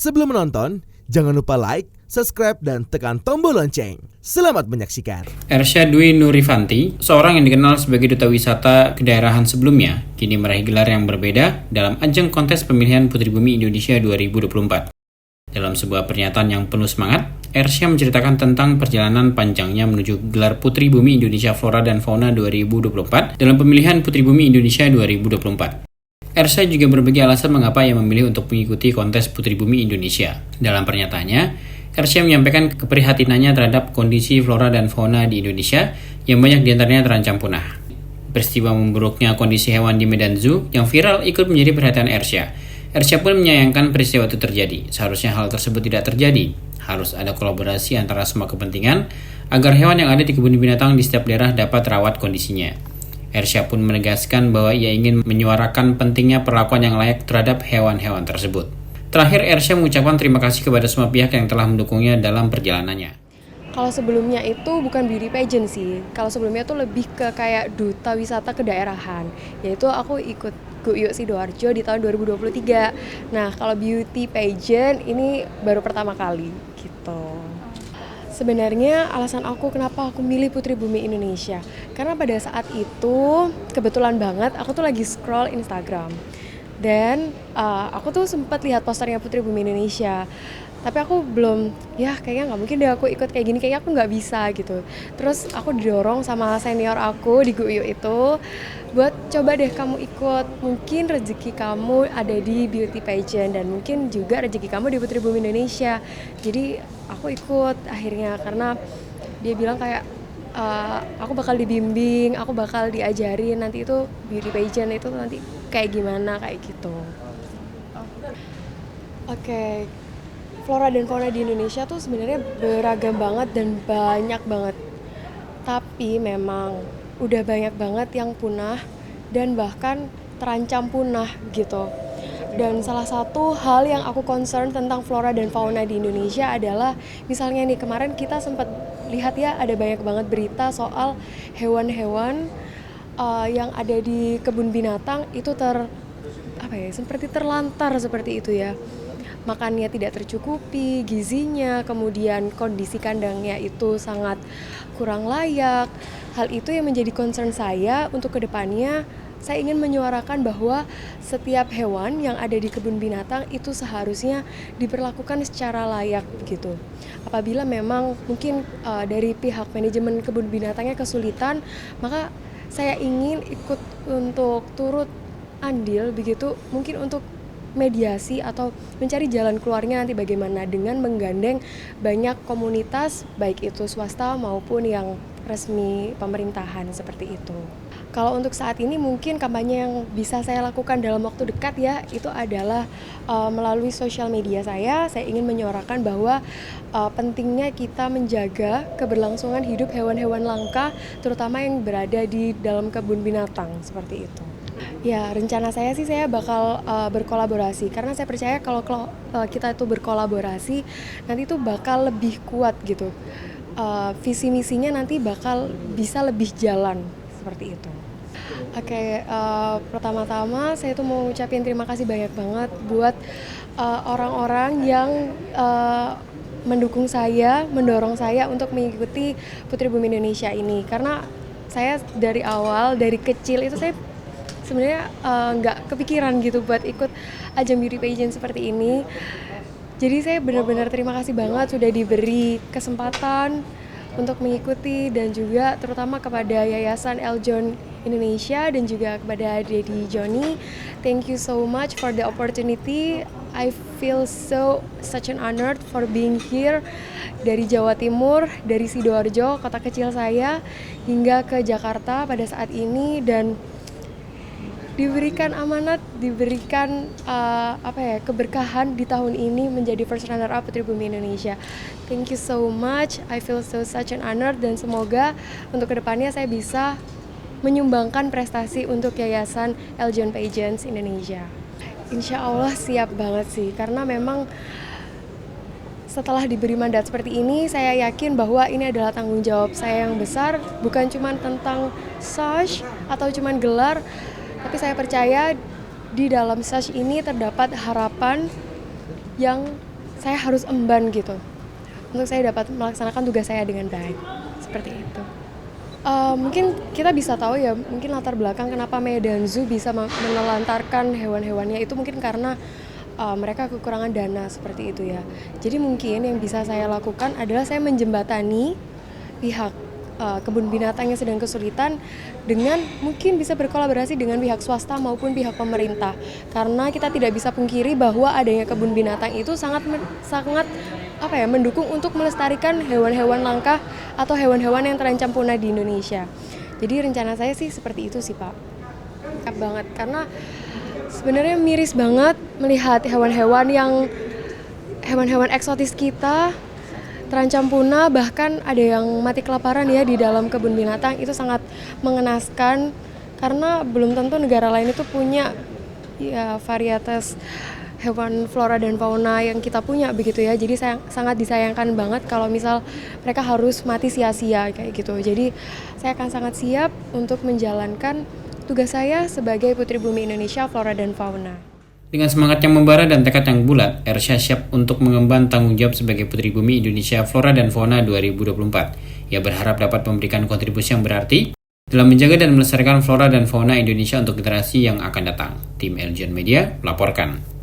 Sebelum menonton, jangan lupa like, subscribe, dan tekan tombol lonceng. Selamat menyaksikan. Ersya Dwi Nurifanti, seorang yang dikenal sebagai duta wisata kedaerahan sebelumnya, kini meraih gelar yang berbeda dalam ajang kontes pemilihan Putri Bumi Indonesia 2024. Dalam sebuah pernyataan yang penuh semangat, Ersya menceritakan tentang perjalanan panjangnya menuju gelar Putri Bumi Indonesia Flora dan Fauna 2024 dalam pemilihan Putri Bumi Indonesia 2024. Ersya juga berbagi alasan mengapa ia memilih untuk mengikuti kontes Putri Bumi Indonesia. Dalam pernyataannya, Ersya menyampaikan keprihatinannya terhadap kondisi flora dan fauna di Indonesia yang banyak diantaranya terancam punah. Peristiwa memburuknya kondisi hewan di Medan Zoo yang viral ikut menjadi perhatian Ersya. Ersya pun menyayangkan peristiwa itu terjadi. Seharusnya hal tersebut tidak terjadi. Harus ada kolaborasi antara semua kepentingan agar hewan yang ada di kebun binatang di setiap daerah dapat rawat kondisinya. Ersya pun menegaskan bahwa ia ingin menyuarakan pentingnya perlakuan yang layak terhadap hewan-hewan tersebut. Terakhir, Ersya mengucapkan terima kasih kepada semua pihak yang telah mendukungnya dalam perjalanannya. Kalau sebelumnya itu bukan beauty pageant sih. Kalau sebelumnya itu lebih ke kayak duta wisata kedaerahan. Yaitu aku ikut GUYUK Sidoarjo di tahun 2023. Nah, kalau beauty pageant ini baru pertama kali gitu. Sebenarnya alasan aku kenapa aku milih Putri Bumi Indonesia. Karena pada saat itu kebetulan banget aku tuh lagi scroll Instagram. Dan aku tuh sempat lihat posternya Putri Bumi Indonesia. Tapi aku belum, kayaknya nggak mungkin deh aku ikut kayak gini, kayaknya aku nggak bisa gitu. Terus aku didorong sama senior aku di GUYUK itu buat coba deh kamu ikut, mungkin rezeki kamu ada di beauty pageant dan mungkin juga rezeki kamu di Putri Bumi Indonesia. Jadi aku ikut akhirnya karena dia bilang kayak aku bakal dibimbing, aku bakal diajarin nanti itu beauty pageant itu nanti kayak gimana kayak gitu. Oke. Flora dan fauna di Indonesia tuh sebenarnya beragam banget dan banyak banget. Tapi memang udah banyak banget yang punah dan bahkan terancam punah gitu. Dan salah satu hal yang aku concern tentang flora dan fauna di Indonesia adalah misalnya nih kemarin kita sempat lihat ya ada banyak banget berita soal hewan-hewan yang ada di kebun binatang itu seperti terlantar seperti itu ya. Makannya tidak tercukupi, gizinya, kemudian kondisi kandangnya itu sangat kurang layak. Hal itu yang menjadi concern saya untuk kedepannya. Saya ingin menyuarakan bahwa setiap hewan yang ada di kebun binatang itu seharusnya diperlakukan secara layak gitu. Apabila memang mungkin dari pihak manajemen kebun binatangnya kesulitan, maka saya ingin ikut untuk turut andil begitu, mungkin untuk mediasi atau mencari jalan keluarnya nanti bagaimana dengan menggandeng banyak komunitas baik itu swasta maupun yang resmi pemerintahan seperti itu. Kalau untuk saat ini mungkin kampanye yang bisa saya lakukan dalam waktu dekat ya itu adalah melalui sosial media saya ingin menyuarakan bahwa pentingnya kita menjaga keberlangsungan hidup hewan-hewan langka terutama yang berada di dalam kebun binatang seperti itu. Ya, rencana saya sih saya bakal berkolaborasi karena saya percaya kalau kita itu berkolaborasi nanti itu bakal lebih kuat gitu. Visi misinya nanti bakal bisa lebih jalan seperti itu. Oke, pertama-tama saya tuh mau ucapin terima kasih banyak banget buat orang-orang yang mendukung saya, mendorong saya untuk mengikuti Putri Bumi Indonesia ini karena saya dari awal, dari kecil itu saya sebenarnya nggak kepikiran gitu buat ikut ajang beauty pageant seperti ini. Jadi saya benar-benar terima kasih banget sudah diberi kesempatan untuk mengikuti dan juga terutama kepada Yayasan Eljon Indonesia dan juga kepada Daddy Johnny. Thank you so much for the opportunity. I feel such an honored for being here dari Jawa Timur, dari Sidoarjo, kota kecil saya, hingga ke Jakarta pada saat ini dan diberikan amanat, diberikan keberkahan di tahun ini menjadi first runner up Putri Bumi Indonesia. Thank you so much. I feel such an honor dan semoga untuk kedepannya saya bisa menyumbangkan prestasi untuk Yayasan Eljon Pageants Indonesia. Insya Allah siap banget sih karena memang setelah diberi mandat seperti ini, saya yakin bahwa ini adalah tanggung jawab saya yang besar, bukan cuma tentang sash atau cuma gelar, tapi saya percaya di dalam sash ini terdapat harapan yang saya harus emban gitu untuk saya dapat melaksanakan tugas saya dengan baik, seperti itu. Mungkin kita bisa tahu ya, mungkin latar belakang kenapa Medan Zoo bisa menelantarkan hewan-hewannya itu mungkin karena mereka kekurangan dana seperti itu ya. Jadi mungkin yang bisa saya lakukan adalah saya menjembatani pihak kebun binatang yang sedang kesulitan dengan mungkin bisa berkolaborasi dengan pihak swasta maupun pihak pemerintah. Karena kita tidak bisa pungkiri bahwa adanya kebun binatang itu sangat mendukung untuk melestarikan hewan-hewan langka atau hewan-hewan yang terancam punah di Indonesia. Jadi rencana saya sih seperti itu sih, Pak. Lengkap banget karena sebenarnya miris banget melihat hewan-hewan eksotis kita terancam punah, bahkan ada yang mati kelaparan ya di dalam kebun binatang. Itu sangat mengenaskan karena belum tentu negara lain itu punya ya varietas hewan flora dan fauna yang kita punya begitu ya. Jadi sangat disayangkan banget kalau misal mereka harus mati sia-sia kayak gitu. Jadi saya akan sangat siap untuk menjalankan tugas saya sebagai Putri Bumi Indonesia Flora dan Fauna. Dengan semangat yang membara dan tekad yang bulat, Ersha siap untuk mengemban tanggung jawab sebagai Putri Bumi Indonesia Flora dan Fauna 2024. Ia berharap dapat memberikan kontribusi yang berarti dalam menjaga dan melestarikan flora dan fauna Indonesia untuk generasi yang akan datang. Tim Eljon Media melaporkan.